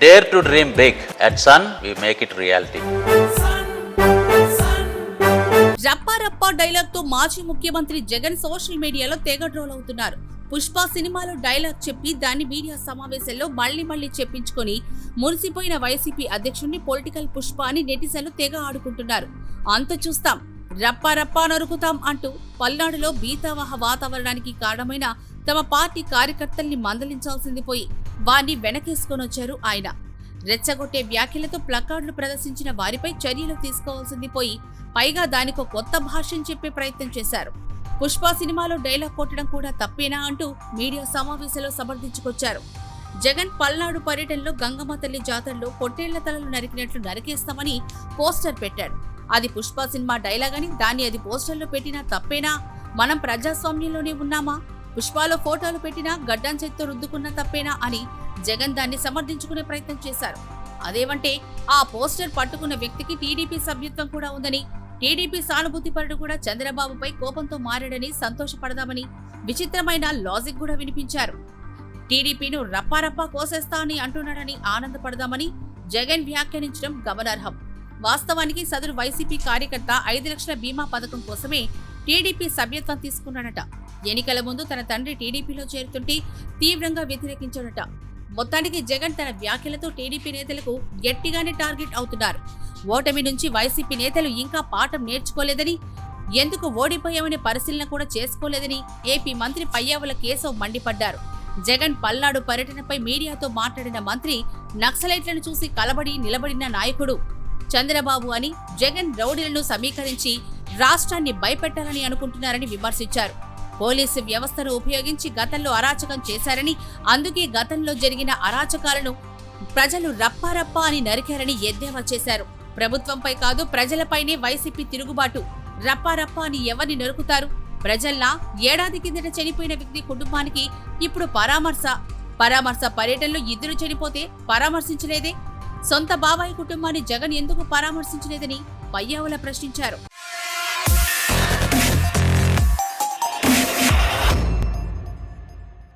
dare to dream big. At Sun, we make it reality. రప్పా dialogue తో మాజీ ముఖ్యమంత్రి జగన్ సోషల్ మీడియాలో తెగ ట్రోల్ అవుతున్నారు. పుష్ప సినిమాలో డైలాగ్ చెప్పి దాన్ని మీడియా సమావేశంలో మళ్లీ చెప్పించుకొని మురిసిపోయిన వైసీపీ అధ్యక్షుడిని పొలిటికల్ పుష్ప అని నెటిజన్లు తెగ ఆడుకుంటున్నారు. అంత చూస్తాం, రప్పా నరుకుతాం అంటూ పల్నాడులో బీతావహ వాతావరణానికి కారణమైన తమ పార్టీ కార్యకర్తల్ని మందలించాల్సింది పోయి వారిని వెనకేసుకొనొచ్చారు ఆయన. రెచ్చగొట్టే వ్యాఖ్యలతో ప్లకార్డులు ప్రదర్శించిన వారిపై చర్యలు తీసుకోవాల్సింది పోయి పైగా దానికో కొత్త భాష్యం చెప్పే ప్రయత్నం చేశారు. పుష్ప సినిమాలో డైలాగ్ కొట్టడం కూడా తప్పేనా అంటూ మీడియా సమావేశంలో సమర్థించుకొచ్చారు. జగన్ పల్నాడు పర్యటనలో గంగమ్మ తల్లి జాతరలో పొట్టేళ్ల తలలు నరికినట్లు నరికేస్తామని పోస్టర్ పెట్టాడు. అది పుష్ప సినిమా డైలాగ్ అని దాన్ని అది పోస్టర్లో పెట్టినా తప్పేనా? మనం ప్రజాస్వామ్యంలోనే ఉన్నామా? పుష్పలో ఫోటోలు పెట్టినా గడ్డం చేత్తో రుద్దుకున్న తప్పేనా అని జగన్ దాన్ని సమర్థించుకునే ప్రయత్నం చేశారు. అదేమంటే ఆ పోస్టర్ పట్టుకున్న వ్యక్తికి టీడీపీ సభ్యత్వం కూడా ఉందని, టీడీపీ సానుభూతిపరుడు కూడా చంద్రబాబుపై కోపంతో మారాడని సంతోషపడదామని విచిత్రమైన లాజిక్ కూడా వినిపించారు. టీడీపీను రప్పా కోసేస్తా అని అంటున్నాడని ఆనందపడదామని జగన్ వ్యాఖ్యానించడం గమనార్హం. వాస్తవానికి సదరు వైసీపీ కార్యకర్త 5 లక్షల బీమా పథకం కోసమే టీడీపీ సభ్యత్వం తీసుకున్నాడట. ఎన్నికల ముందు తన తండ్రి టీడీపీలో చేరుతుంటే తీవ్రంగా వ్యతిరేకించాడట. మొత్తానికి జగన్ తన వ్యాఖ్యలతో టీడీపీ నేతలకు గట్టిగానే టార్గెట్ అవుతున్నారు. ఓటమి నుంచి వైసీపీ నేతలు ఇంకా పాఠం నేర్చుకోలేదని, ఎందుకు ఓడిపోయామనే పరిశీలన కూడా చేసుకోలేదని ఏపీ మంత్రి పయ్యావుల కేశవ్ మండిపడ్డారు. జగన్ పల్నాడు పర్యటనపై మీడియాతో మాట్లాడిన మంత్రి నక్సలైట్లను చూసి కలబడి నిలబడిన నాయకుడు చంద్రబాబు అని, జగన్ రౌడీలను సమీకరించి రాష్ట్రాన్ని భయపెట్టాలని అనుకుంటున్నారని విమర్శించారు. పోలీసు వ్యవస్థను ఉపయోగించి గతంలో అరాచకం చేశారని, అందుకే గతంలో జరిగిన అరాచకాలను ప్రజలు రప్పా అని నరికారని ఎద్దేవా చేశారు. ప్రభుత్వంపై కాదు ప్రజలపైనే వైసీపీ తిరుగుబాటు. రప్పా అని ఎవరిని నరుకుతారు? ప్రజల్లా ఏడాది కిందట చనిపోయిన వ్యక్తి కుటుంబానికి ఇప్పుడు పరామర్శ పర్యటనలో 2 చనిపోతే పరామర్శించలేదే? సొంత బాబాయి కుటుంబాన్ని జగన్ ఎందుకు పరామర్శించలేదని పయ్యావుల ప్రశ్నించారు.